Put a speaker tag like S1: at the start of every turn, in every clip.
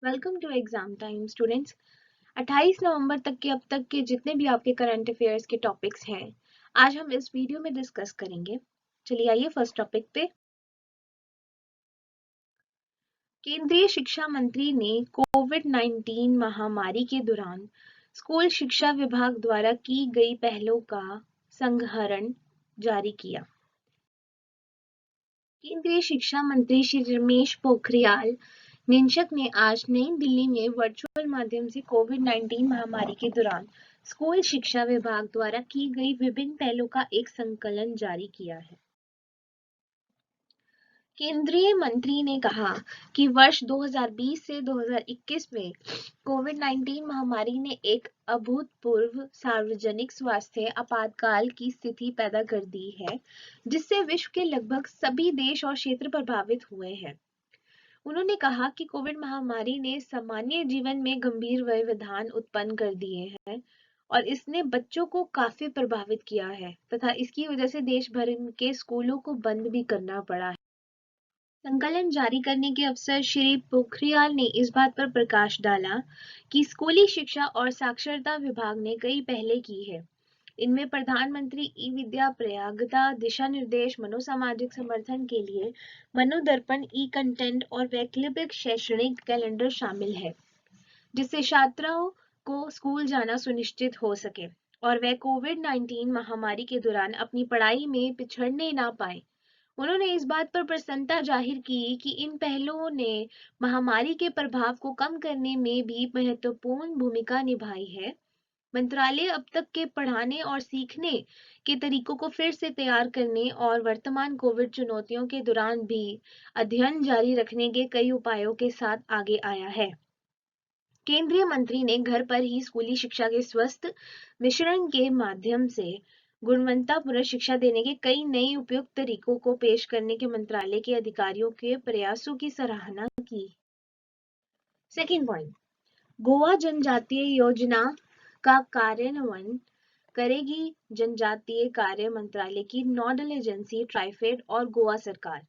S1: Welcome to exam time students. 28 नवंबर तक के अब तक के जितने भी आपके करंट अफेयर्स के टॉपिक्स हैं आज हम इस वीडियो में डिस्कस करेंगे। चलिए आइए फर्स्ट टॉपिक पे। केंद्रीय शिक्षा मंत्री ने कोविड-19 महामारी के दौरान स्कूल शिक्षा विभाग द्वारा की गई पहलों का संग्रहण जारी किया। केंद्रीय शिक्षा मंत्री श्री रमेश पोखरियाल निशंक ने आज नई दिल्ली में वर्चुअल माध्यम से कोविड-19 महामारी के दौरान स्कूल शिक्षा विभाग द्वारा की गई विभिन्न पहलों का एक संकलन जारी किया है। केंद्रीय मंत्री ने कहा कि वर्ष 2020 से 2021 में कोविड-19 महामारी ने एक अभूतपूर्व सार्वजनिक स्वास्थ्य आपातकाल की स्थिति पैदा कर दी है, जिससे विश्व के लगभग सभी देश और क्षेत्र प्रभावित हुए हैं। उन्होंने कहा कि कोविड महामारी ने सामान्य जीवन में गंभीर व्यवधान उत्पन्न कर दिए हैं और इसने बच्चों को काफी प्रभावित किया है तथा इसकी वजह से देश भर के स्कूलों को बंद भी करना पड़ा है। संकलन जारी करने के अवसर श्री पोखरियाल ने इस बात पर प्रकाश डाला कि स्कूली शिक्षा और साक्षरता विभाग ने कई पहले की है। इनमें प्रधानमंत्री ई विद्या प्रयागता दिशा निर्देश, मनोसामाजिक समर्थन के लिए मनोदर्पण ई कंटेंट और वैकल्पिक शैक्षणिक कैलेंडर शामिल है, जिससे छात्रों को स्कूल जाना सुनिश्चित हो सके और वे कोविड-19 महामारी के दौरान अपनी पढ़ाई में पिछड़ने ना पाए। उन्होंने इस बात पर प्रसन्नता जाहिर की कि इन पहलों ने महामारी के प्रभाव को कम करने में भी महत्वपूर्ण भूमिका निभाई है। मंत्रालय अब तक के पढ़ाने और सीखने के तरीकों को फिर से तैयार करने और वर्तमान कोविड चुनौतियों के दौरान भी अध्ययन जारी रखने के कई उपायों के साथ आगे आया है। केंद्रीय मंत्री ने घर पर ही स्कूली शिक्षा के स्वस्थ मिश्रण के माध्यम से गुणवत्तापूर्ण शिक्षा देने के कई नए उपयुक्त तरीकों को पेश करने के मंत्रालय के अधिकारियों के प्रयासों की सराहना की। सेकेंड पॉइंट, गोवा जनजातीय योजना का कार्यान्वयन करेगी जनजातीय कार्य मंत्रालय की नोडल एजेंसी ट्राइफेड और गोवा सरकार।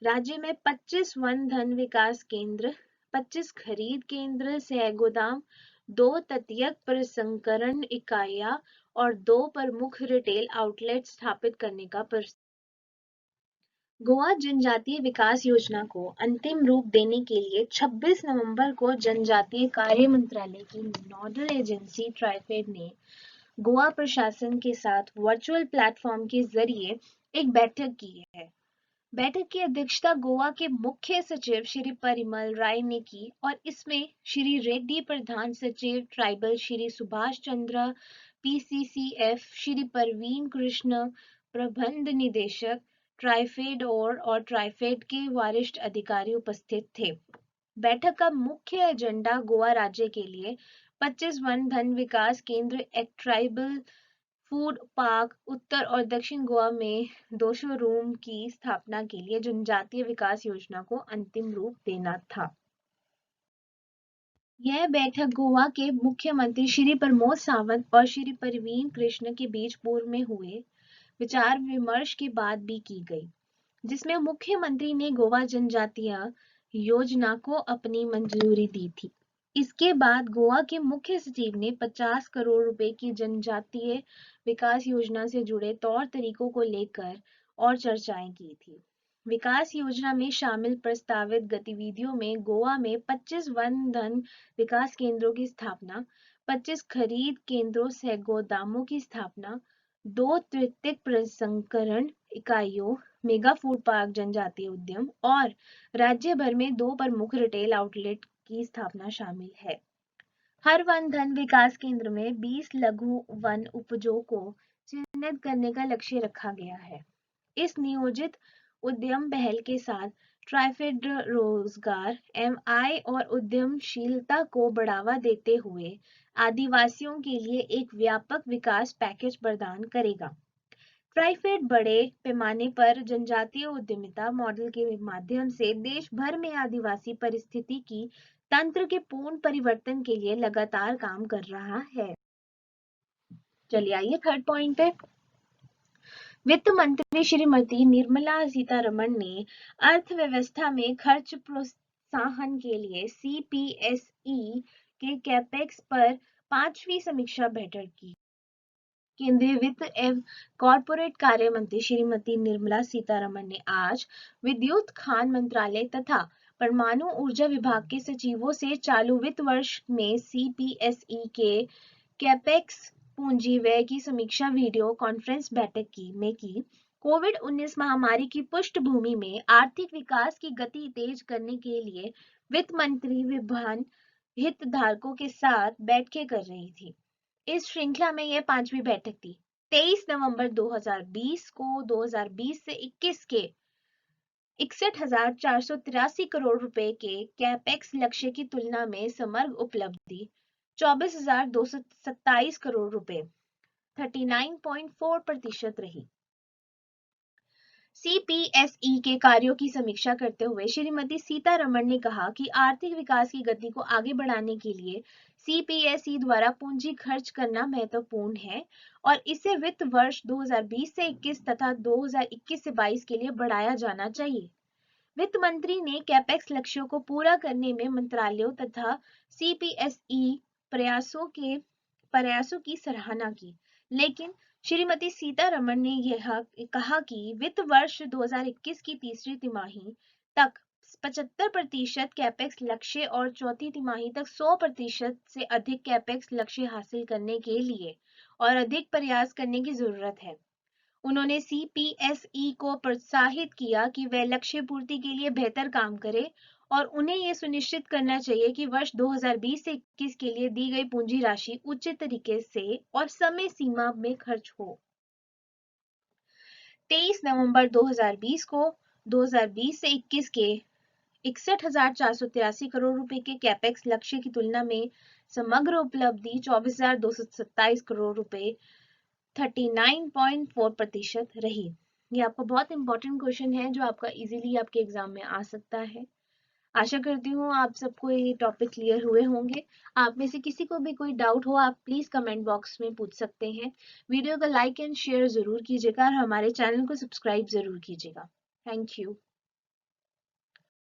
S1: राज्य में 25 वन धन विकास केंद्र, 25 खरीद केंद्र, 6 गोदाम, 2 तटीय प्रसंस्करण इकाइयां और 2 प्रमुख रिटेल आउटलेट स्थापित करने का प्रस्ताव। गोवा जनजातीय विकास योजना को अंतिम रूप देने के लिए 26 नवंबर को जनजातीय कार्य मंत्रालय की नोडल एजेंसी ट्राइफेड ने गोवा प्रशासन के साथ वर्चुअल प्लेटफॉर्म के जरिए एक बैठक की है। बैठक की अध्यक्षता गोवा के मुख्य सचिव श्री परिमल राय ने की और इसमें श्री रेड्डी प्रधान सचिव ट्राइबल, श्री सुभाष चंद्र PCCF, श्री परवीन कृष्ण प्रबंध निदेशक ट्राइफेड और ट्राइफेड के वरिष्ठ अधिकारी उपस्थित थे। बैठक का मुख्य एजेंडा गोवा राज्य के लिए 25 वन धन विकास केंद्र, एक ट्राइबल फूड पार्क, उत्तर और दक्षिण गोवा में 200 रूम की स्थापना के लिए जनजातीय विकास योजना को अंतिम रूप देना था। यह बैठक गोवा के मुख्यमंत्री श्री प्रमोद सावंत और श्री परवीन कृष्ण के बीच पूर्व में हुए विचार विमर्श के बाद भी की गई, जिसमें मुख्यमंत्री ने गोवा जनजातीय योजना को अपनी मंजूरी दी थी। इसके बाद गोवा के मुख्य सचिव ने 50 करोड़ रुपए की जनजातीय विकास योजना से जुड़े तौर तरीकों को लेकर और चर्चाएं की थी। विकास योजना में शामिल प्रस्तावित गतिविधियों में गोवा में 25 वन धन विकास केंद्रों की स्थापना, 25 खरीद केंद्रों से गोदामों की स्थापना, 2 तटीय प्रसंस्करण इकाइयों, मेगा फूड पार्क जनजातीय उद्यम और राज्य भर में 2 प्रमुख रिटेल आउटलेट की स्थापना शामिल है। हर वन धन विकास केंद्र में 20 लघु वन उपजों को चिन्हित करने का लक्ष्य रखा गया है। इस नियोजित उद्यम पहल के साथ ट्राइफेड रोजगार, MI और उद्यमशीलता को बढ़ावा देते हुए आदिवासियों के लिए एक व्यापक विकास पैकेज प्रदान करेगा। ट्राइफेड बड़े पैमाने पर जनजातीय उद्यमिता मॉडल के माध्यम से देश भर में आदिवासी परिस्थिति की तंत्र के पूर्ण परिवर्तन के लिए लगातार काम कर रहा है। चलिए आइए थर्ड पॉइंट पे। वित्त मंत्री श्रीमती निर्मला सीतारमण ने अर्थव्यवस्था में खर्च प्रोत्साहन के लिए CPSE के कैपेक्स पर 5वीं समीक्षा बैठक की। केंद्रीय वित्त एवं कॉरपोरेट कार्य मंत्री श्रीमती निर्मला सीतारमण ने आज विद्युत खान मंत्रालय तथा परमाणु ऊर्जा विभाग के सचिवों से चालू वित्त वर्ष में CPSE के कैपेक्स पूंजी व्यय की समीक्षा वीडियो कॉन्फ्रेंस बैठक की। कोविड-19 महामारी की पृष्ठभूमि में आर्थिक विकास की गति तेज करने के लिए वित्त मंत्री विभिन्न हितधारकों के साथ बैठकें कर रही थी। इस श्रृंखला में यह 5वीं बैठक थी। 23 नवंबर 2020 को 2020 से 21 के 61,483 करोड़ रुपए के कैपेक्स लक्ष्य की तुलना में समग्र उपलब्धि 24,227 करोड़ रुपए 39.4% रही। CPSE के कार्यों की समीक्षा करते हुए श्रीमती सीतारमण ने कहा कि आर्थिक विकास की गति को आगे बढ़ाने के लिए CPSE द्वारा पूंजी खर्च करना महत्वपूर्ण है और इसे वित्त वर्ष 2020 से 21 तथा 2021 से 22 के लिए बढ़ाया जाना चाहिए। वित्त मंत्री ने कैपेक्स लक्ष्यों को पूरा करने में मंत्रालयों तथा CPSE प्रयासों की सराहना की, लेकिन श्रीमती सीतारमण ने यह कहा कि वित्त वर्ष 2021 की तीसरी तिमाही तक 75% कैपेक्स लक्ष्य और चौथी तिमाही तक 100% से अधिक कैपेक्स लक्ष्य हासिल करने के लिए और अधिक प्रयास करने की जरूरत है। उन्होंने CPSE को प्रोत्साहित किया कि वह लक्ष्य पूर्ति के लिए बेहतर काम करे और उन्हें यह सुनिश्चित करना चाहिए कि वर्ष 2020 से 21 के लिए दी गई पूंजी राशि उचित तरीके से और समय सीमा में खर्च हो। 23 नवंबर 2020 को 2020 से 21 के 61,483 करोड़ रुपए के कैपेक्स लक्ष्य की तुलना में समग्र उपलब्धि 24,227 करोड़ रुपए 39.4% रही। ये आपका बहुत इंपॉर्टेंट क्वेश्चन है जो आपका इजीली आपके एग्जाम में आ सकता है। आशा करती हूँ आप सबको ये टॉपिक क्लियर हुए होंगे। आप में से किसी को भी कोई डाउट हो आप प्लीज कमेंट बॉक्स में पूछ सकते हैं। वीडियो को लाइक एंड शेयर जरूर कीजिएगा और हमारे चैनल को सब्सक्राइब जरूर कीजिएगा। Thank you.